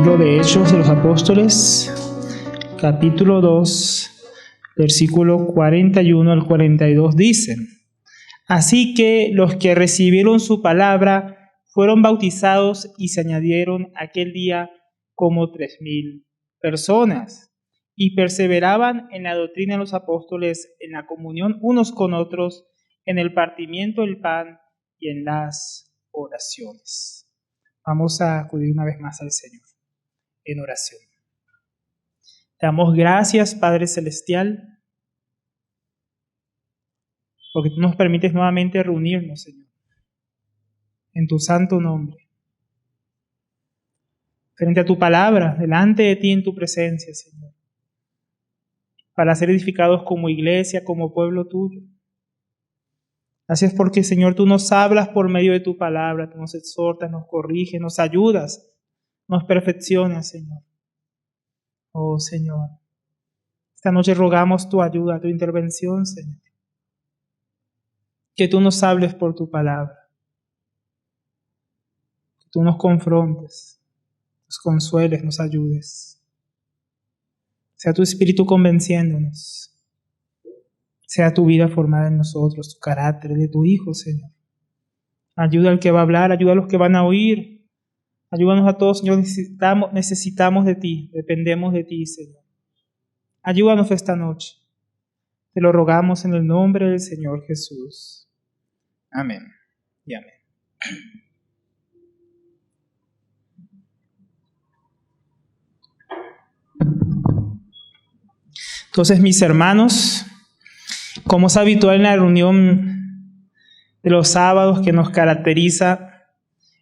Libro de Hechos de los Apóstoles, capítulo 2, versículo 41 al 42 dice: Así que los que recibieron su palabra fueron bautizados y se añadieron aquel día como 3,000 personas, y perseveraban en la doctrina de los apóstoles, en la comunión unos con otros, en el partimiento del pan y en las oraciones. Vamos a acudir una vez más al Señor en oración. Te damos gracias, Padre Celestial, porque tú nos permites nuevamente reunirnos, Señor, en tu santo nombre, frente a tu palabra, delante de ti en tu presencia, Señor, para ser edificados como iglesia, como pueblo tuyo. Gracias porque, Señor, tú nos hablas por medio de tu palabra, tú nos exhortas, nos corriges, nos ayudas, nos perfeccionas, Señor. Oh, Señor, esta noche rogamos tu ayuda, tu intervención, Señor. Que tú nos hables por tu palabra, que tú nos confrontes, nos consueles, nos ayudes. Sea tu Espíritu convenciéndonos, sea tu vida formada en nosotros, tu carácter de tu Hijo, Señor. Ayuda al que va a hablar, ayuda a los que van a oír, ayúdanos a todos, Señor, necesitamos de ti, dependemos de ti, Señor. Ayúdanos esta noche, te lo rogamos en el nombre del Señor Jesús. Amén y amén. Entonces, mis hermanos, como es habitual en la reunión de los sábados que nos caracteriza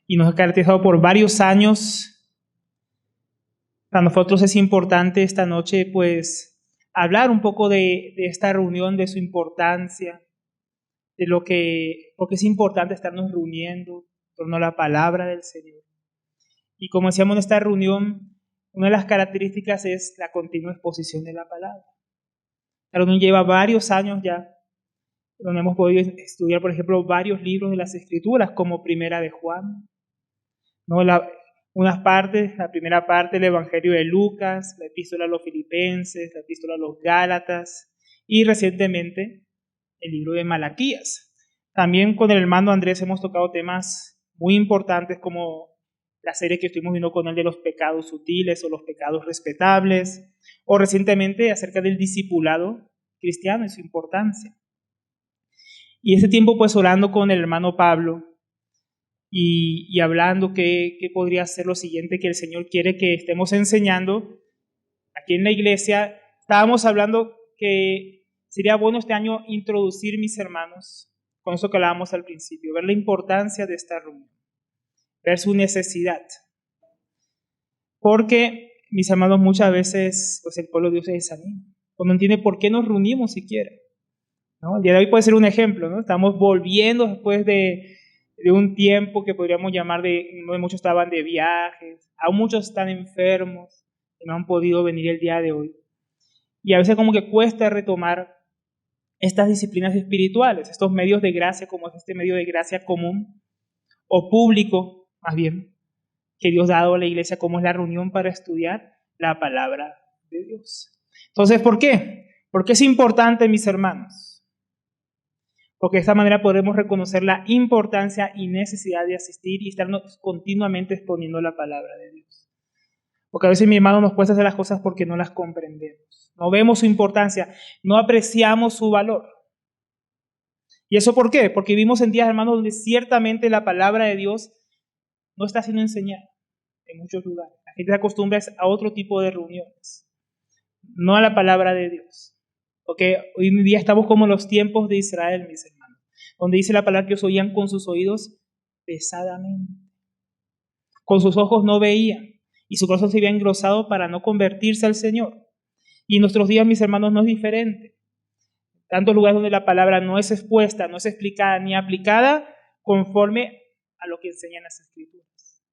y nos ha caracterizado por varios años, para nosotros es importante esta noche pues hablar un poco de esta reunión, de su importancia, de porque es importante estarnos reuniendo en torno a la palabra del Señor. Y como decíamos en esta reunión, una de las características es la continua exposición de la palabra. La reunión lleva varios años ya, donde hemos podido estudiar, por ejemplo, varios libros de las Escrituras, como Primera de Juan, ¿no? La primera parte del Evangelio de Lucas, la Epístola a los Filipenses, la Epístola a los Gálatas, y recientemente el libro de Malaquías. También con el hermano Andrés hemos tocado temas muy importantes como la serie que estuvimos viendo con él de los pecados sutiles o los pecados respetables, o recientemente acerca del discipulado cristiano y su importancia. Y ese tiempo pues orando con el hermano Pablo y hablando qué podría ser lo siguiente que el Señor quiere que estemos enseñando aquí en la iglesia, estábamos hablando que sería bueno este año introducir, mis hermanos, con eso que hablábamos al principio, ver la importancia de esta reunión, ver su necesidad. Porque, mis hermanos, muchas veces pues el pueblo de Dios se desanima, o no entiende por qué nos reunimos siquiera, ¿no? El día de hoy puede ser un ejemplo, ¿no? Estamos volviendo después de un tiempo que podríamos llamar donde muchos estaban de viajes, aún muchos están enfermos y no han podido venir el día de hoy. Y a veces como que cuesta retomar estas disciplinas espirituales, estos medios de gracia, como es este medio de gracia común o público, más bien, que Dios ha dado a la iglesia, como es la reunión para estudiar la palabra de Dios. Entonces, ¿por qué? ¿Por qué es importante, mis hermanos? Porque de esta manera podremos reconocer la importancia y necesidad de asistir y estarnos continuamente exponiendo la palabra de Dios. Porque a veces, mi hermano, nos cuesta hacer las cosas porque no las comprendemos. No vemos su importancia, no apreciamos su valor. ¿Y eso por qué? Porque vivimos en días, hermanos, donde ciertamente la palabra de Dios no está siendo enseñada en muchos lugares. La gente se acostumbra a otro tipo de reuniones, no a la palabra de Dios. Porque hoy en día estamos como en los tiempos de Israel, mis hermanos, donde dice la palabra que ellos oían con sus oídos pesadamente. Con sus ojos no veían y su corazón se había engrosado para no convertirse al Señor. Y en nuestros días, mis hermanos, no es diferente. Tantos lugares donde la palabra no es expuesta, no es explicada ni aplicada conforme a lo que enseñan las Escrituras.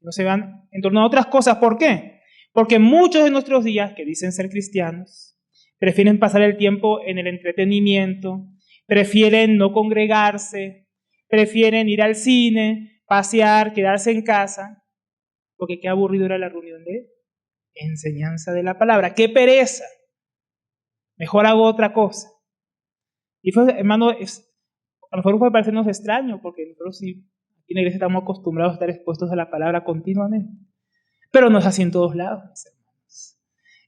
No se van en torno a otras cosas. ¿Por qué? Porque muchos de nuestros días, que dicen ser cristianos, prefieren pasar el tiempo en el entretenimiento, prefieren no congregarse, prefieren ir al cine, pasear, quedarse en casa, porque qué aburrido era la reunión de enseñanza de la palabra. ¡Qué pereza! Mejor hago otra cosa. Y fue, hermano, a lo mejor puede parecernos extraño, porque nosotros sí, aquí en la iglesia estamos acostumbrados a estar expuestos a la palabra continuamente. Pero no es así en todos lados, mis hermanos.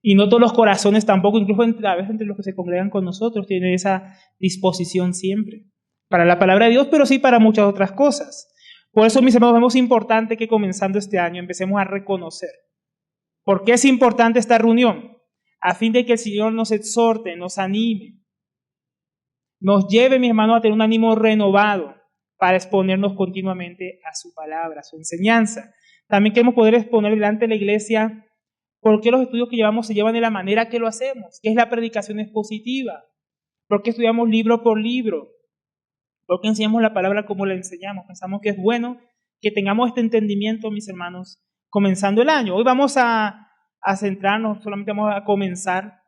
Y no todos los corazones tampoco, incluso a veces entre los que se congregan con nosotros, tienen esa disposición siempre para la palabra de Dios, pero sí para muchas otras cosas. Por eso, mis hermanos, vemos importante que comenzando este año empecemos a reconocer. ¿Por qué es importante esta reunión? A fin de que el Señor nos exhorte, nos anime, nos lleve, mis hermanos, a tener un ánimo renovado para exponernos continuamente a su palabra, a su enseñanza. También queremos poder exponer delante de la iglesia por qué los estudios que llevamos se llevan de la manera que lo hacemos, qué es la predicación expositiva, por qué estudiamos libro por libro, por qué enseñamos la palabra como la enseñamos. Pensamos que es bueno que tengamos este entendimiento, mis hermanos, comenzando el año. Hoy vamos a centrarnos, solamente vamos a comenzar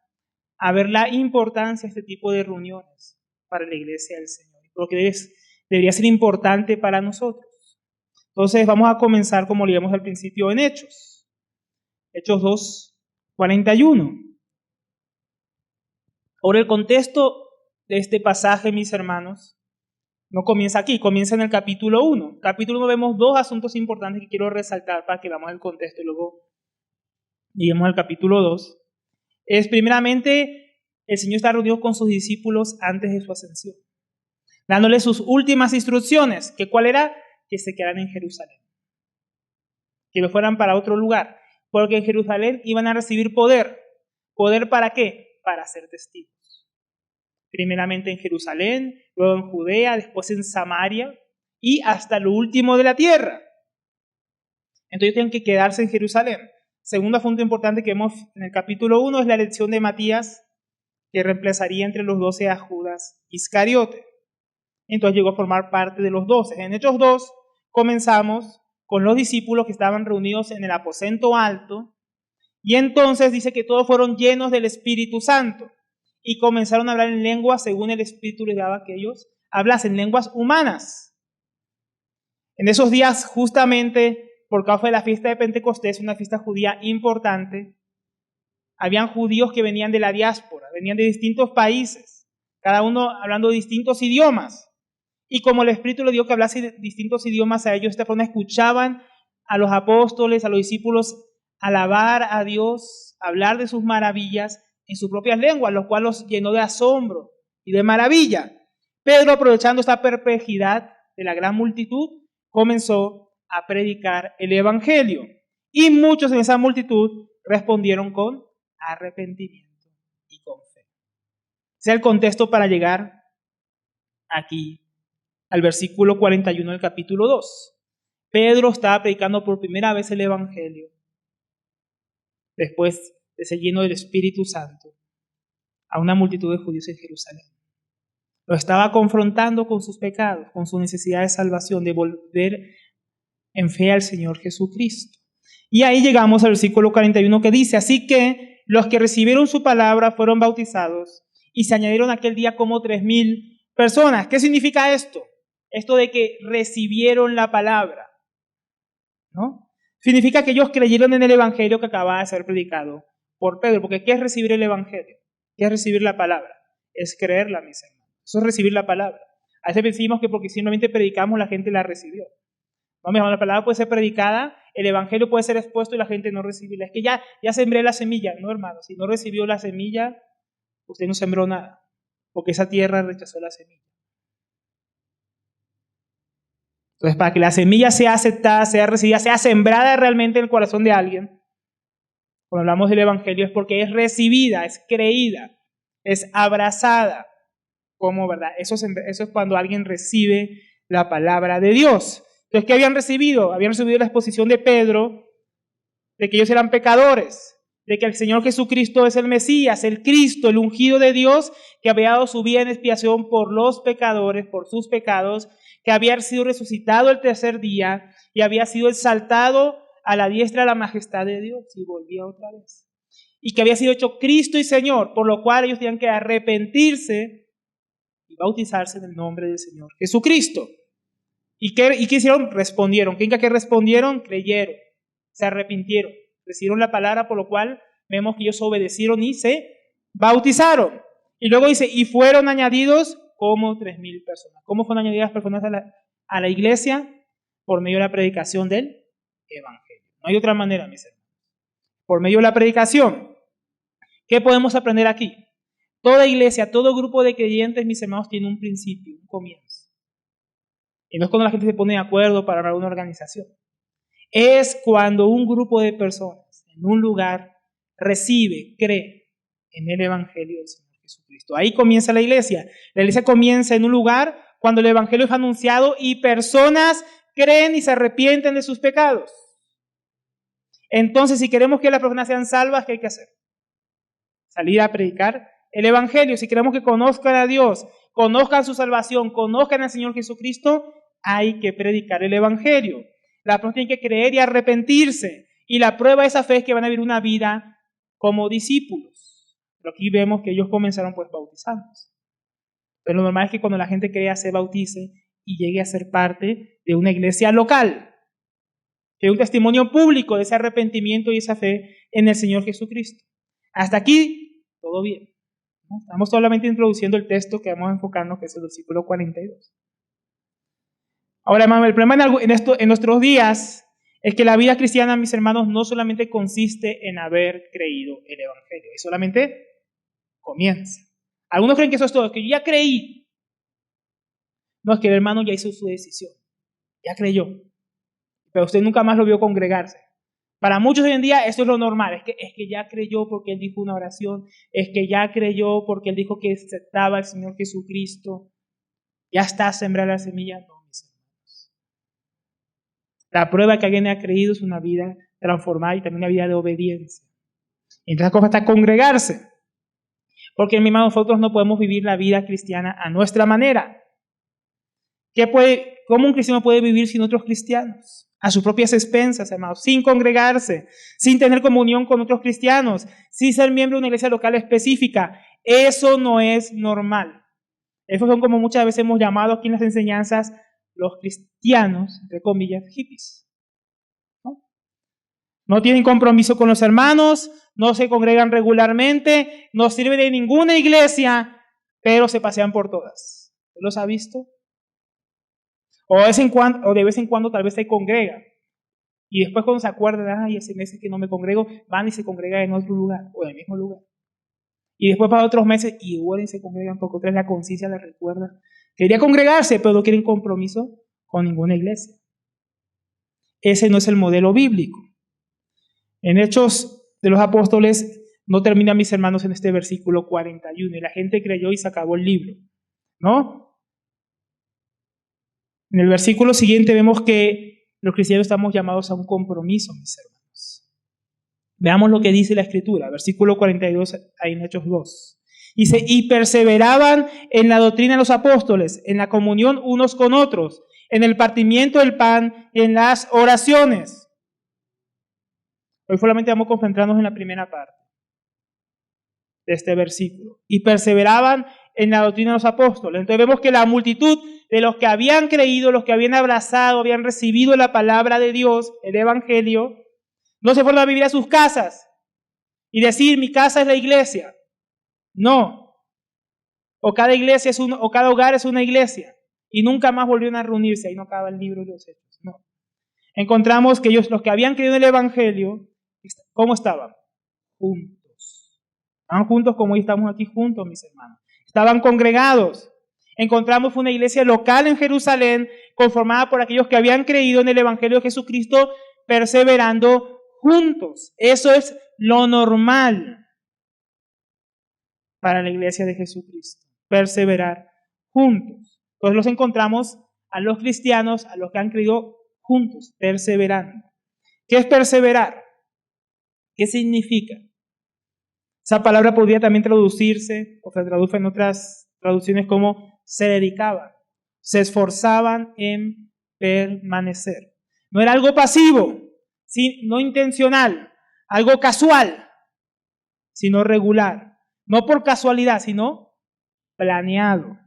a ver la importancia de este tipo de reuniones para la iglesia del Señor, porque debería ser importante para nosotros. Entonces vamos a comenzar, como leíamos al principio, en Hechos 2:41. Ahora el contexto de este pasaje, mis hermanos, no comienza aquí, comienza en el capítulo 1. Capítulo 1 vemos dos asuntos importantes que quiero resaltar para que veamos el contexto y luego lleguemos al capítulo 2. Es primeramente, el Señor está reunido con sus discípulos antes de su ascensión, dándoles sus últimas instrucciones, que ¿cuál era? Que se quedaran en Jerusalén, que no fueran para otro lugar, porque en Jerusalén iban a recibir poder. ¿Poder para qué? Para ser testigos. Primeramente en Jerusalén, luego en Judea, después en Samaria y hasta lo último de la tierra. Entonces tienen que quedarse en Jerusalén. Segundo asunto importante que vemos en el capítulo 1 es la elección de Matías, que reemplazaría entre los 12 a Judas Iscariote. Entonces llegó a formar parte de los 12. En Hechos 2 comenzamos con los discípulos que estaban reunidos en el aposento alto, y entonces dice que todos fueron llenos del Espíritu Santo y comenzaron a hablar en lenguas según el Espíritu les daba que ellos hablasen lenguas humanas. En esos días, justamente por causa de la fiesta de Pentecostés, una fiesta judía importante, habían judíos que venían de la diáspora, venían de distintos países, cada uno hablando distintos idiomas. Y como el Espíritu le dio que hablase distintos idiomas a ellos, de esta forma escuchaban a los apóstoles, a los discípulos alabar a Dios, hablar de sus maravillas en sus propias lenguas, lo cual los llenó de asombro y de maravilla. Pedro, aprovechando esta perplejidad de la gran multitud, comenzó a predicar el Evangelio. Y muchos en esa multitud respondieron con arrepentimiento y con fe. Ese es el contexto para llegar aquí al versículo 41 del capítulo 2. Pedro estaba predicando por primera vez el Evangelio después de ser lleno del Espíritu Santo a una multitud de judíos en Jerusalén. Lo estaba confrontando con sus pecados, con su necesidad de salvación, de volver en fe al Señor Jesucristo. Y ahí llegamos al versículo 41 que dice: así que los que recibieron su palabra fueron bautizados y se añadieron aquel día como 3,000 personas. ¿Qué significa esto? Esto de que recibieron la palabra, ¿no? Significa que ellos creyeron en el Evangelio que acababa de ser predicado por Pedro. Porque ¿qué es recibir el Evangelio? ¿Qué es recibir la palabra? Es creerla, mis hermanos. Eso es recibir la palabra. A veces decimos que porque simplemente predicamos la gente la recibió. No, mis hermanos, la palabra puede ser predicada, el Evangelio puede ser expuesto y la gente no recibirla. Es que ya sembré la semilla. No, hermano, si no recibió la semilla, usted no sembró nada, porque esa tierra rechazó la semilla. Entonces, para que la semilla sea aceptada, sea recibida, sea sembrada realmente en el corazón de alguien, cuando hablamos del Evangelio es porque es recibida, es creída, es abrazada. ¿Cómo, verdad? Eso es cuando alguien recibe la palabra de Dios. Entonces, ¿qué habían recibido? Habían recibido la exposición de Pedro, de que ellos eran pecadores, de que el Señor Jesucristo es el Mesías, el Cristo, el ungido de Dios, que había dado su vida en expiación por los pecadores, por sus pecados, que había sido resucitado el tercer día y había sido exaltado a la diestra de la majestad de Dios y volvía otra vez. Y que había sido hecho Cristo y Señor, por lo cual ellos tenían que arrepentirse y bautizarse en el nombre del Señor Jesucristo. ¿Y qué hicieron? Respondieron. ¿Qué respondieron? Creyeron. se arrepintieron, recibieron la palabra, por lo cual vemos que ellos obedecieron y se bautizaron. Y luego dice, y fueron añadidos como 3,000 personas. ¿Cómo fueron añadidas las personas a la iglesia? Por medio de la predicación del evangelio. No hay otra manera, mis hermanos. Por medio de la predicación. ¿Qué podemos aprender aquí? Toda iglesia, todo grupo de creyentes, mis hermanos, tiene un principio, un comienzo. Y no es cuando la gente se pone de acuerdo para armar una organización. Es cuando un grupo de personas en un lugar recibe, cree en el evangelio del Señor Jesucristo. Ahí comienza la iglesia. La iglesia comienza en un lugar cuando el evangelio es anunciado y personas creen y se arrepienten de sus pecados. Entonces, si queremos que las personas sean salvas, ¿qué hay que hacer? Salir a predicar el evangelio. Si queremos que conozcan a Dios, conozcan su salvación, conozcan al Señor Jesucristo, hay que predicar el evangelio. Las personas tienen que creer y arrepentirse. Y la prueba de esa fe es que van a vivir una vida como discípulos. Pero aquí vemos que ellos comenzaron pues bautizándose. Pero lo normal es que cuando la gente crea, se bautice y llegue a ser parte de una iglesia local. Que es un testimonio público de ese arrepentimiento y esa fe en el Señor Jesucristo. Hasta aquí, todo bien. ¿No? Estamos solamente introduciendo el texto que vamos a enfocarnos, que es el versículo 42. Ahora, hermano, el problema en nuestros días es que la vida cristiana, mis hermanos, no solamente consiste en haber creído el evangelio, es solamente comienza. Algunos creen que eso es todo, que yo ya creí. No, es que el hermano ya hizo su decisión, ya creyó, pero usted nunca más lo vio congregarse. Para muchos hoy en día eso es lo normal, es que ya creyó porque él dijo una oración, es que ya creyó porque él dijo que aceptaba al Señor Jesucristo, ya está sembrada la semilla. No, mis hermanos. La prueba que alguien ha creído es una vida transformada y también una vida de obediencia. Entonces la cosa está congregarse. Porque, mi hermano, nosotros no podemos vivir la vida cristiana a nuestra manera. ¿Cómo un cristiano puede vivir sin otros cristianos? A sus propias expensas, hermanos, sin congregarse, sin tener comunión con otros cristianos, sin ser miembro de una iglesia local específica. Eso no es normal. Esos son, como muchas veces hemos llamado aquí en las enseñanzas, los cristianos, entre comillas, hippies. No tienen compromiso con los hermanos, no se congregan regularmente, no sirven de ninguna iglesia, pero se pasean por todas. ¿Usted los ha visto? O de vez en cuando tal vez se congregan. Y después cuando se acuerdan, ay, ese mes que no me congrego, van y se congregan en otro lugar, o en el mismo lugar. Y después para otros meses, y vuelven y se congregan porque otra vez la conciencia les recuerda. Quería congregarse, pero no quieren compromiso con ninguna iglesia. Ese no es el modelo bíblico. En Hechos de los Apóstoles no termina, mis hermanos, en este versículo 41. Y la gente creyó y se acabó el libro, ¿no? En el versículo siguiente vemos que los cristianos estamos llamados a un compromiso, mis hermanos. Veamos lo que dice la Escritura, versículo 42, ahí en Hechos 2. Dice, y perseveraban en la doctrina de los apóstoles, en la comunión unos con otros, en el partimiento del pan y en las oraciones. Hoy solamente vamos a concentrarnos en la primera parte de este versículo. Y perseveraban en la doctrina de los apóstoles. Entonces vemos que la multitud de los que habían creído, los que habían abrazado, habían recibido la palabra de Dios, el evangelio, no se fueron a vivir a sus casas y decir, mi casa es la iglesia. No. O cada iglesia o cada hogar es una iglesia. Y nunca más volvieron a reunirse. Ahí no acaba el libro de los Hechos. No. Encontramos que ellos, los que habían creído en el evangelio, ¿cómo estaban? Juntos. Estaban juntos como hoy estamos aquí juntos, mis hermanos. Estaban congregados. Encontramos una iglesia local en Jerusalén, conformada por aquellos que habían creído en el evangelio de Jesucristo, perseverando juntos. Eso es lo normal para la iglesia de Jesucristo, perseverar juntos. Entonces los encontramos a los cristianos, a los que han creído juntos, perseverando. ¿Qué es perseverar? ¿Qué significa? Esa palabra podría también traducirse, o se traduce en otras traducciones como se dedicaban, se esforzaban en permanecer. No era algo pasivo, no intencional, algo casual, sino regular. No por casualidad, sino planeado.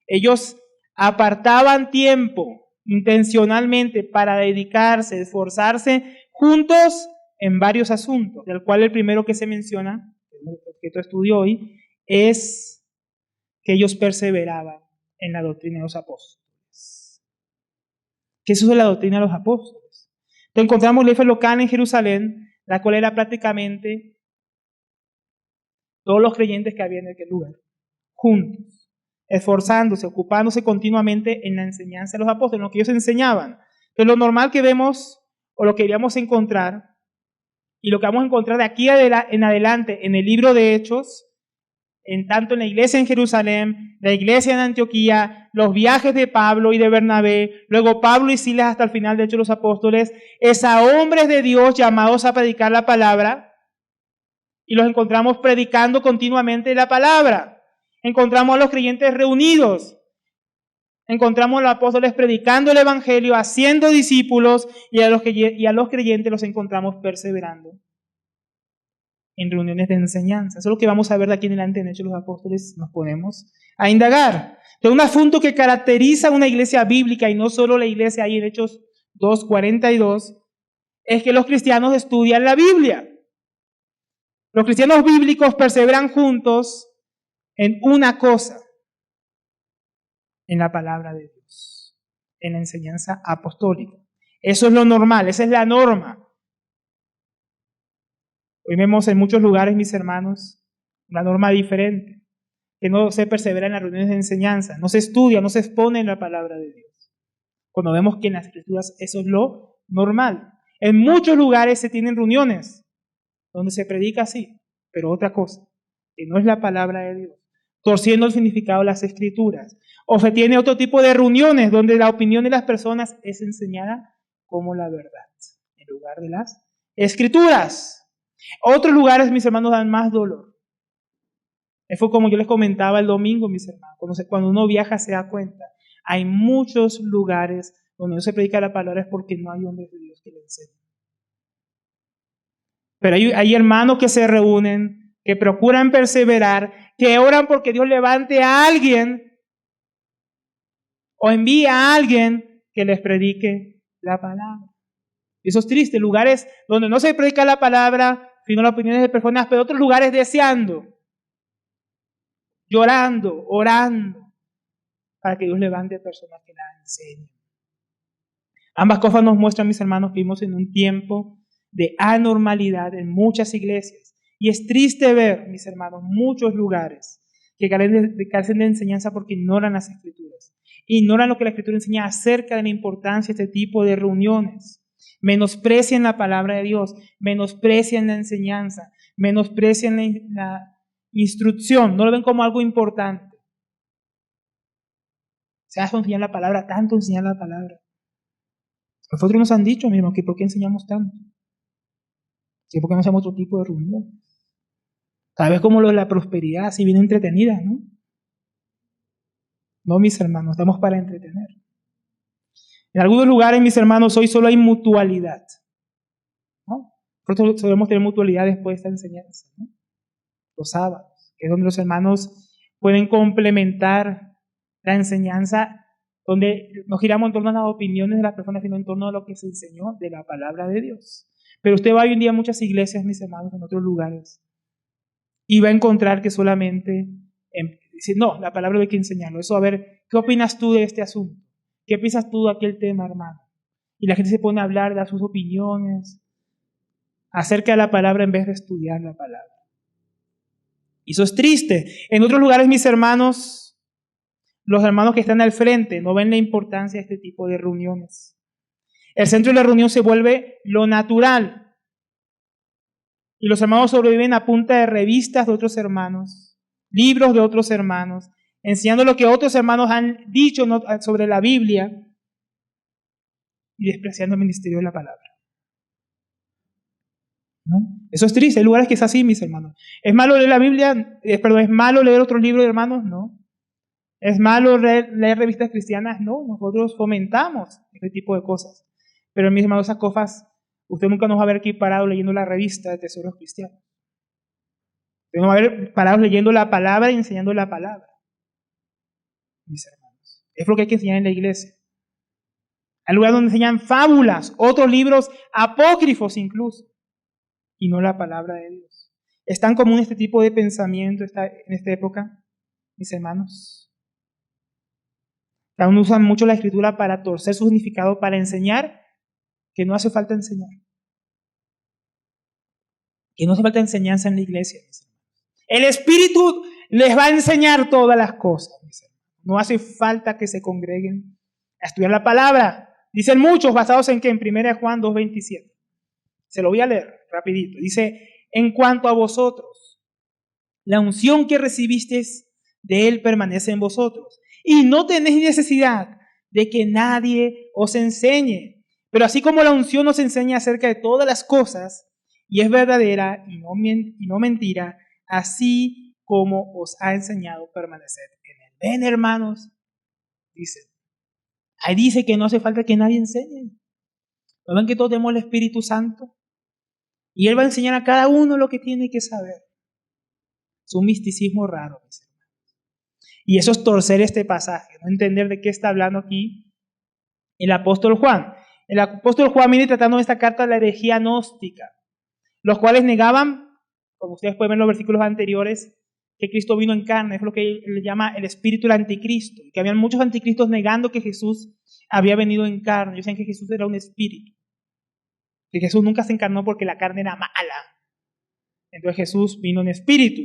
Ellos apartaban tiempo intencionalmente para dedicarse, esforzarse juntos en varios asuntos, del cual el primero que se menciona, el objeto de estudio hoy, es que ellos perseveraban en la doctrina de los apóstoles. ¿Qué es eso de la doctrina de los apóstoles? Entonces encontramos la iglesia local en Jerusalén, la cual era prácticamente todos los creyentes que había en aquel lugar, juntos, esforzándose, ocupándose continuamente en la enseñanza de los apóstoles, en lo que ellos enseñaban. Entonces lo normal que vemos, o lo que deberíamos encontrar, y lo que vamos a encontrar de aquí en adelante en el libro de Hechos, tanto en la iglesia en Jerusalén, la iglesia en Antioquía, los viajes de Pablo y de Bernabé, luego Pablo y Silas hasta el final de Hechos de los Apóstoles, es a hombres de Dios llamados a predicar la palabra, y los encontramos predicando continuamente la palabra. Encontramos a los creyentes reunidos, encontramos a los apóstoles predicando el evangelio, haciendo discípulos, y a los creyentes los encontramos perseverando en reuniones de enseñanza. Eso es lo que vamos a ver de aquí en adelante en Hechos de los Apóstoles, nos ponemos a indagar. Entonces, un asunto que caracteriza a una iglesia bíblica, y no solo la iglesia ahí en Hechos 2:42, es que los cristianos estudian la Biblia. Los cristianos bíblicos perseveran juntos en una cosa, en la palabra de Dios, en la enseñanza apostólica. Eso es lo normal, esa es la norma. Hoy vemos en muchos lugares, mis hermanos, una norma diferente, que no se persevera en las reuniones de enseñanza, no se estudia, no se expone en la palabra de Dios. Cuando vemos que en las Escrituras eso es lo normal. En muchos lugares se tienen reuniones donde se predica así, pero otra cosa, que no es la palabra de Dios, torciendo el significado de las Escrituras. O se tiene otro tipo de reuniones donde la opinión de las personas es enseñada como la verdad, en lugar de las Escrituras. Otros lugares, mis hermanos, dan más dolor. Eso como yo les comentaba el domingo, mis hermanos. Cuando uno viaja se da cuenta. Hay muchos lugares donde no se predica la palabra es porque no hay hombres de Dios que le enseñen. Pero hay hermanos que se reúnen, que procuran perseverar, que oran porque Dios levante a alguien o envíe a alguien que les predique la palabra. Eso es triste. Lugares donde no se predica la palabra, sino las opiniones de personas, pero otros lugares deseando, llorando, orando, para que Dios levante personas que la enseñen. Ambas cosas nos muestran, mis hermanos, que vivimos en un tiempo de anormalidad en muchas iglesias. Y es triste ver, mis hermanos, muchos lugares que carecen de enseñanza porque ignoran las Escrituras. Ignoran lo que la Escritura enseña acerca de la importancia de este tipo de reuniones. Menosprecian la palabra de Dios, menosprecian la enseñanza, menosprecian la instrucción, no lo ven como algo importante. Se hace enseñar la palabra, tanto enseñar la palabra. Nosotros nos han dicho, mismo, que ¿por qué enseñamos tanto? Que ¿por qué no hacemos otro tipo de reunión? Tal vez como lo de la prosperidad, así bien entretenida, ¿no? No, mis hermanos, estamos para entretener. En algunos lugares, mis hermanos, hoy solo hay mutualidad, ¿no? Nosotros solemos tener mutualidad después de esta enseñanza, ¿no? Los sábados, que es donde los hermanos pueden complementar la enseñanza, donde nos giramos en torno a las opiniones de las personas, sino en torno a lo que se enseñó de la palabra de Dios. Pero usted va hoy en día a muchas iglesias, mis hermanos, en otros lugares, y va a encontrar que solamente dice, no, la palabra hay que enseñarlo. Eso, a ver, ¿qué opinas tú de este asunto? ¿Qué piensas tú de aquel tema, hermano? Y la gente se pone a hablar, da sus opiniones acerca de la palabra en vez de estudiar la palabra. Y eso es triste. En otros lugares, mis hermanos, los hermanos que están al frente no ven la importancia de este tipo de reuniones. El centro de la reunión se vuelve lo natural. Y los hermanos sobreviven a punta de revistas de otros hermanos, libros de otros hermanos, enseñando lo que otros hermanos han dicho sobre la Biblia y despreciando el ministerio de la palabra. ¿No? Eso es triste. Hay lugares que es así, mis hermanos. ¿Es malo leer la Biblia? ¿Es malo leer otros libros, hermanos? No. ¿Es malo leer revistas cristianas? No. Nosotros fomentamos este tipo de cosas. Pero, mis hermanos, esas cosas, usted nunca nos va a ver aquí parado leyendo la revista de Tesoros Cristianos. Usted nos va a ver parados leyendo la palabra y enseñando la palabra. Mis hermanos. Es lo que hay que enseñar en la iglesia. Hay lugares donde enseñan fábulas, otros libros apócrifos incluso, y no la palabra de Dios. ¿Es tan común este tipo de pensamiento en esta época, mis hermanos? Aún usan mucho la escritura para torcer su significado, para enseñar que no hace falta enseñar. Que no hace falta enseñanza en la iglesia, mis hermanos. El Espíritu les va a enseñar todas las cosas, mis hermanos. No hace falta que se congreguen a estudiar la palabra. Dicen muchos, basados en qué, en 1 Juan 2:27. Se lo voy a leer rapidito. Dice, en cuanto a vosotros, la unción que recibisteis de Él permanece en vosotros. Y no tenéis necesidad de que nadie os enseñe. Pero así como la unción nos enseña acerca de todas las cosas, y es verdadera y no mentira, así como os ha enseñado, permanecer en Él. ¿Ven, hermanos? Ahí dice que no hace falta que nadie enseñe. ¿No ven que todos tenemos el Espíritu Santo? Y Él va a enseñar a cada uno lo que tiene que saber. Es un misticismo raro, mis hermanos. Y eso es torcer este pasaje, no entender de qué está hablando aquí el apóstol Juan. El apóstol Juan viene tratando esta carta de la herejía gnóstica, los cuales negaban, como ustedes pueden ver en los versículos anteriores, que Cristo vino en carne. Es lo que él llama el espíritu del anticristo, y que habían muchos anticristos negando que Jesús había venido en carne. Ellos decían que Jesús era un espíritu, que Jesús nunca se encarnó porque la carne era mala. Entonces Jesús vino en espíritu.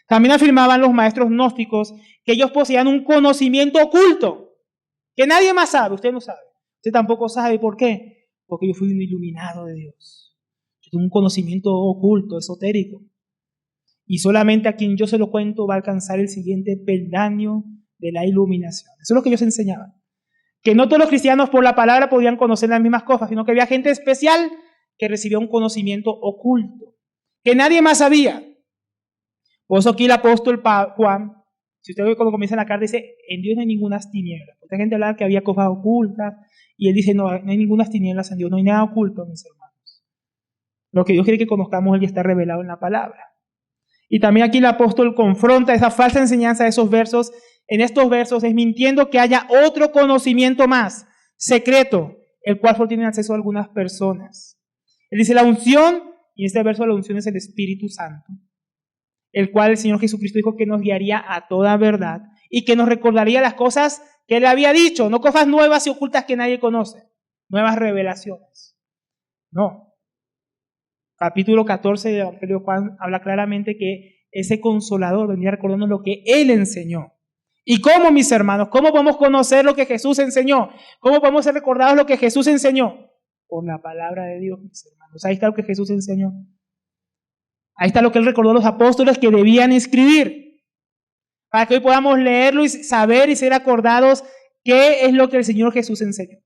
También afirmaban los maestros gnósticos que ellos poseían un conocimiento oculto, que nadie más sabe. Usted no sabe, usted tampoco sabe. ¿Por qué? Porque yo fui un iluminado de Dios. Yo tengo un conocimiento oculto, esotérico. Y solamente a quien yo se lo cuento va a alcanzar el siguiente peldaño de la iluminación. Eso es lo que ellos enseñaban. Que no todos los cristianos por la palabra podían conocer las mismas cosas, sino que había gente especial que recibía un conocimiento oculto, que nadie más sabía. Por eso aquí el apóstol Juan, si usted ve cuando comienza la carta, dice, en Dios no hay ninguna tinieblas. Otra gente hablaba que había cosas ocultas, y él dice, no hay ninguna tinieblas en Dios, no hay nada oculto, mis hermanos. Lo que Dios quiere que conozcamos, Él ya está revelado en la palabra. Y también aquí el apóstol confronta esa falsa enseñanza de esos versos. En estos versos es mintiendo que haya otro conocimiento más, secreto, el cual solo tienen acceso a algunas personas. Él dice la unción, y en este verso la unción es el Espíritu Santo, el cual el Señor Jesucristo dijo que nos guiaría a toda verdad y que nos recordaría las cosas que Él había dicho, no cosas nuevas y ocultas que nadie conoce, nuevas revelaciones. No. Capítulo 14 del Evangelio de Juan habla claramente que ese Consolador venía recordando lo que Él enseñó. ¿Y cómo, mis hermanos? ¿Cómo podemos conocer lo que Jesús enseñó? ¿Cómo podemos ser recordados lo que Jesús enseñó? Por la palabra de Dios, mis hermanos. Ahí está lo que Jesús enseñó. Ahí está lo que Él recordó a los apóstoles que debían escribir, para que hoy podamos leerlo y saber y ser acordados qué es lo que el Señor Jesús enseñó.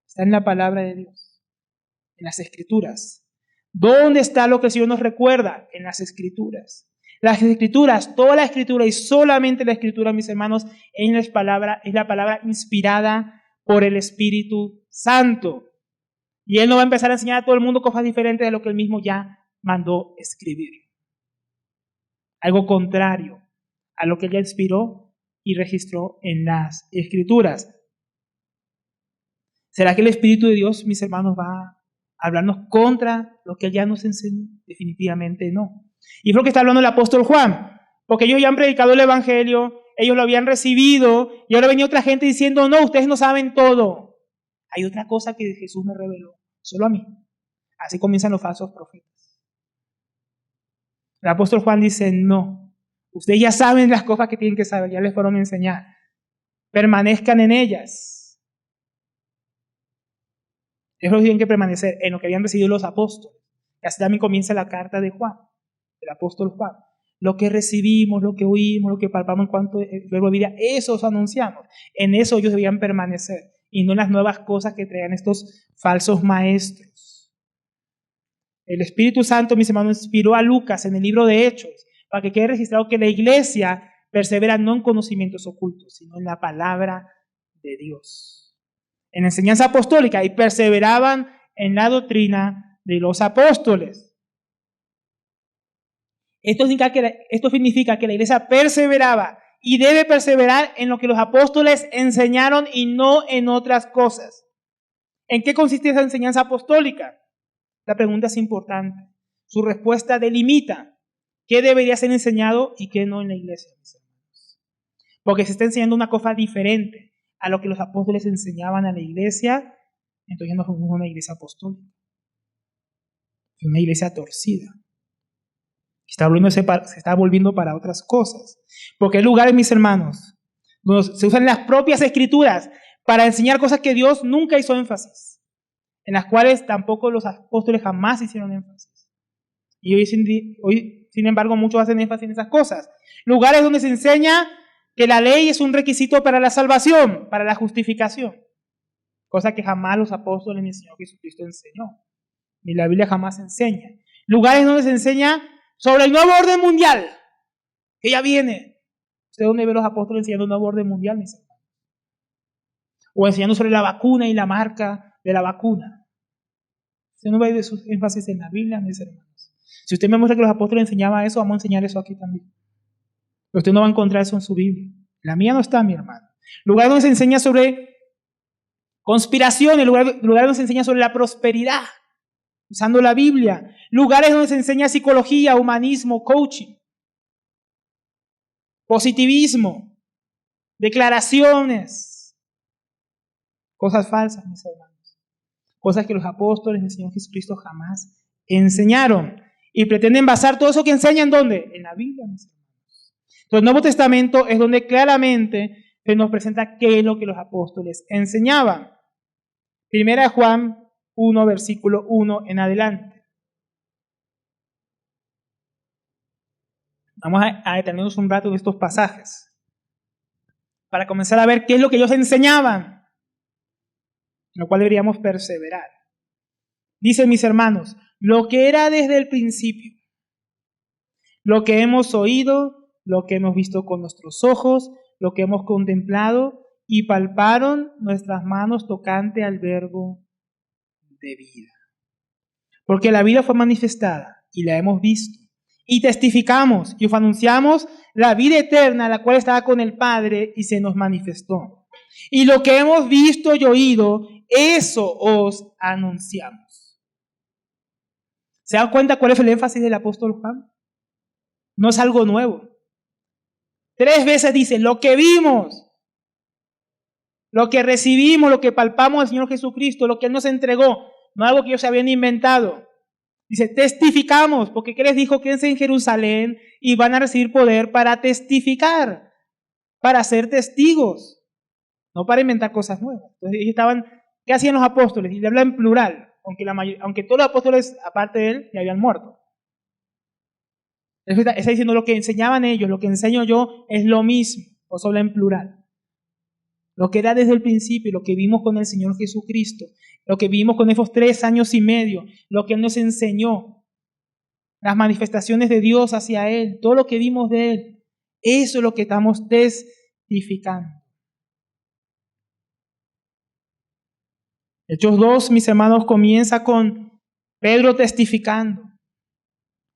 Está en la palabra de Dios, en las Escrituras. ¿Dónde está lo que el Señor nos recuerda? En las Escrituras. Las Escrituras, toda la Escritura y solamente la Escritura, mis hermanos, es la palabra inspirada por el Espíritu Santo. Y Él no va a empezar a enseñar a todo el mundo cosas diferentes de lo que Él mismo ya mandó escribir. Algo contrario a lo que Él ya inspiró y registró en las Escrituras. ¿Será que el Espíritu de Dios, mis hermanos, va a hablarnos contra lo que Él ya nos enseñó? Definitivamente no. Y es lo que está hablando el apóstol Juan, porque ellos ya han predicado el Evangelio, ellos lo habían recibido, y ahora venía otra gente diciendo, no, ustedes no saben todo. Hay otra cosa que Jesús me reveló, solo a mí. Así comienzan los falsos profetas. El apóstol Juan dice, no, ustedes ya saben las cosas que tienen que saber, ya les fueron a enseñar. Permanezcan en ellas. Ellos tienen que permanecer en lo que habían recibido los apóstoles. Y así también comienza la carta de Juan, del apóstol Juan. Lo que recibimos, lo que oímos, lo que palpamos en cuanto al verbo de vida, eso os anunciamos. En eso ellos debían permanecer y no en las nuevas cosas que traían estos falsos maestros. El Espíritu Santo, mis hermanos, inspiró a Lucas en el libro de Hechos para que quede registrado que la iglesia persevera no en conocimientos ocultos, sino en la palabra de Dios, en la enseñanza apostólica, y perseveraban en la doctrina de los apóstoles. Esto significa que la iglesia perseveraba y debe perseverar en lo que los apóstoles enseñaron y no en otras cosas. ¿En qué consiste esa enseñanza apostólica? La pregunta es importante. Su respuesta delimita qué debería ser enseñado y qué no en la iglesia, mis hermanos. Porque se está enseñando una cosa diferente a lo que los apóstoles enseñaban a la iglesia, entonces no fue una iglesia apostólica. Fue una iglesia torcida. Se está volviendo para otras cosas. Porque hay lugares, mis hermanos, donde se usan las propias escrituras para enseñar cosas que Dios nunca hizo énfasis, en las cuales tampoco los apóstoles jamás hicieron énfasis. Y hoy, sin embargo, muchos hacen énfasis en esas cosas. Lugares donde se enseña que la ley es un requisito para la salvación, para la justificación, cosa que jamás los apóstoles ni el Señor Jesucristo enseñó, ni la Biblia jamás enseña. Lugares donde se enseña sobre el nuevo orden mundial, que ya viene. ¿Usted dónde ve los apóstoles enseñando un nuevo orden mundial, mis hermanos? O enseñando sobre la vacuna y la marca de la vacuna. Usted no ve sus énfasis en la Biblia, mis hermanos. Si usted me muestra que los apóstoles enseñaban eso, vamos a enseñar eso aquí también. Pero usted no va a encontrar eso en su Biblia. La mía no está, mi hermano. Lugar donde se enseña sobre conspiraciones, lugar donde se enseña sobre la prosperidad, usando la Biblia. Lugares donde se enseña psicología, humanismo, coaching, positivismo, declaraciones, cosas falsas, mis hermanos. Cosas que los apóstoles del Señor Jesucristo jamás enseñaron. Y pretenden basar todo eso que enseñan, ¿dónde? En la Biblia, mis hermanos. Entonces, el Nuevo Testamento es donde claramente se nos presenta qué es lo que los apóstoles enseñaban. Primera de Juan 1, versículo 1 en adelante. Vamos a detenernos un rato de estos pasajes para comenzar a ver qué es lo que ellos enseñaban, en lo cual deberíamos perseverar. Dice, mis hermanos, lo que era desde el principio, lo que hemos oído, lo que hemos visto con nuestros ojos, lo que hemos contemplado y palparon nuestras manos tocante al verbo de vida. Porque la vida fue manifestada y la hemos visto. Y testificamos y os anunciamos la vida eterna, la cual estaba con el Padre y se nos manifestó. Y lo que hemos visto y oído, eso os anunciamos. ¿Se dan cuenta cuál es el énfasis del apóstol Juan? No es algo nuevo. 3 veces dice, lo que vimos, lo que recibimos, lo que palpamos del Señor Jesucristo, lo que Él nos entregó, no algo que ellos se habían inventado. Dice, testificamos, porque ¿qué les dijo? Quédense en Jerusalén y van a recibir poder para testificar, para ser testigos, no para inventar cosas nuevas. Entonces ellos estaban, ¿qué hacían los apóstoles? Y le hablan en plural, aunque todos los apóstoles, aparte de él, ya habían muerto. Está diciendo lo que enseñaban ellos, lo que enseño yo es lo mismo, o solo en plural. Lo que era desde el principio, lo que vimos con el Señor Jesucristo, lo que vimos con esos 3 años y medio, lo que Él nos enseñó, las manifestaciones de Dios hacia Él, todo lo que vimos de Él, eso es lo que estamos testificando. Hechos 2, mis hermanos, comienza con Pedro testificando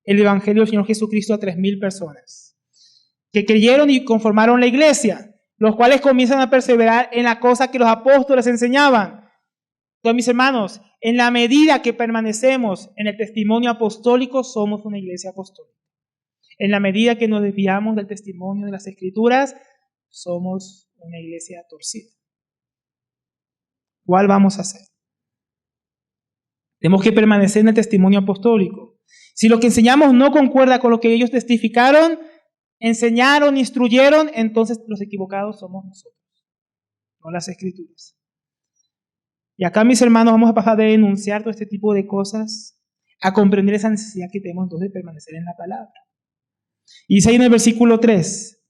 el Evangelio del Señor Jesucristo a 3,000 personas que creyeron y conformaron la iglesia, los cuales comienzan a perseverar en la cosa que los apóstoles enseñaban. Entonces, mis hermanos, en la medida que permanecemos en el testimonio apostólico, somos una iglesia apostólica. En la medida que nos desviamos del testimonio de las Escrituras, somos una iglesia torcida. ¿Cuál vamos a hacer? Tenemos que permanecer en el testimonio apostólico. Si lo que enseñamos no concuerda con lo que ellos testificaron, enseñaron, instruyeron, entonces los equivocados somos nosotros, no las Escrituras. Y acá, mis hermanos, vamos a pasar de denunciar todo este tipo de cosas a comprender esa necesidad que tenemos entonces de permanecer en la palabra. Y dice ahí en el versículo 3,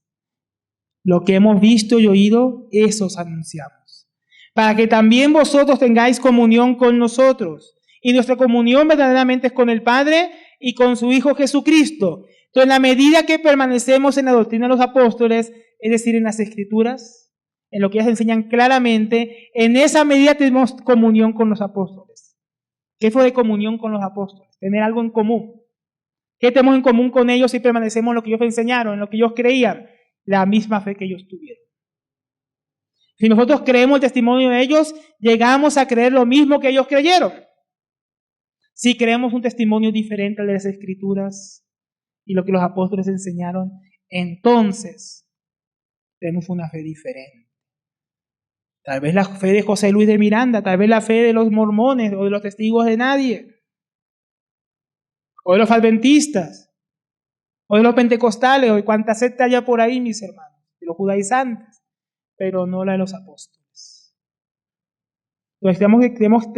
lo que hemos visto y oído, eso os anunciamos, para que también vosotros tengáis comunión con nosotros. Y nuestra comunión verdaderamente es con el Padre y con su Hijo Jesucristo. Entonces, en la medida que permanecemos en la doctrina de los apóstoles, es decir, en las Escrituras, en lo que ellas enseñan claramente, en esa medida tenemos comunión con los apóstoles. ¿Qué fue de comunión con los apóstoles? Tener algo en común. ¿Qué tenemos en común con ellos si permanecemos en lo que ellos enseñaron, en lo que ellos creían? La misma fe que ellos tuvieron. Si nosotros creemos el testimonio de ellos, llegamos a creer lo mismo que ellos creyeron. Si creemos un testimonio diferente al de las Escrituras y lo que los apóstoles enseñaron, entonces tenemos una fe diferente. Tal vez la fe de José Luis de Miranda, tal vez la fe de los mormones o de los testigos de nadie, o de los adventistas, o de los pentecostales, o de cuanta secta haya por ahí, mis hermanos, de los judaizantes, pero no la de los apóstoles. Entonces queremos